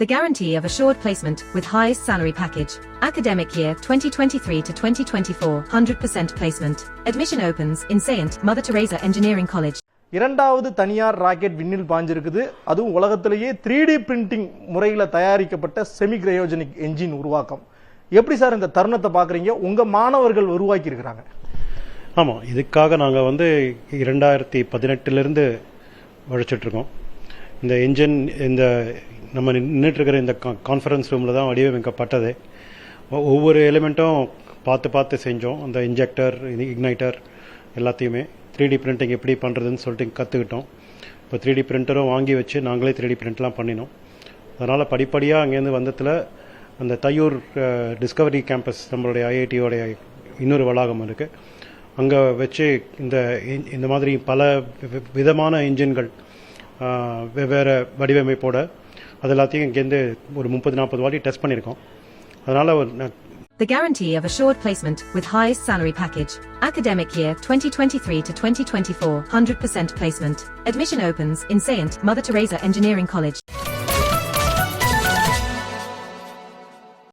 The guarantee of assured placement with highest salary package. Academic year 2023 to 2024, 100% placement. Admission opens in Saint Mother Teresa Engineering College. இரண்டாவது தனியார் rocket விண்ணில் பாஞ்சிருக்குது. அதுவும் உலகத்திலேயே 3D printing முறையில் தயாரிக்கப்பட்ட semi cryogenic engine உருவாக்கம். எப்படி சார் இந்த தருணத்தை பார்க்குறீங்க? உங்கள் மாணவர்கள் உருவாக்கி இருக்கிறாங்க. ஆமாம், இதுக்காக நாங்கள் 2018 உழைச்சிட்ருக்கோம். இந்த என்ஜின் இந்த நம்ம நின்றுட்டுருக்கிற இந்த கான்ஃபரன்ஸ் ரூமில் தான் வடிவமைக்கப்பட்டது. ஒவ்வொரு எலிமெண்ட்டும் பார்த்து செஞ்சோம். அந்த இன்ஜெக்டர், இக்னைட்டர் எல்லாத்தையுமே 3D பிரிண்டிங் எப்படி பண்ணுறதுன்னு சொல்லிட்டு கற்றுக்கிட்டோம். இப்போ 3D பிரிண்டரும் வாங்கி வச்சு நாங்களே 3D பிரிண்ட்லாம் பண்ணினோம். அதனால் படிப்படியாக அங்கேருந்து வந்ததில் அந்த தையூர் டிஸ்கவரி கேம்பஸ், நம்மளுடைய ஐஐடியோடைய இன்னொரு வளாகம் இருக்குது. அங்கே வச்சு இந்த மாதிரி பல விதமான இன்ஜின்கள் வெவ்வேறு வடிவமைப்போட அது எல்லாத்தையும் இங்கேருந்து ஒரு 30-40 வாட்டி டெஸ்ட் பண்ணியிருக்கோம். அதனால் The guarantee of assured placement with highest salary package. Academic year 2023 to 2024, 100% placement. Admission opens in Saint Mother Teresa Engineering College.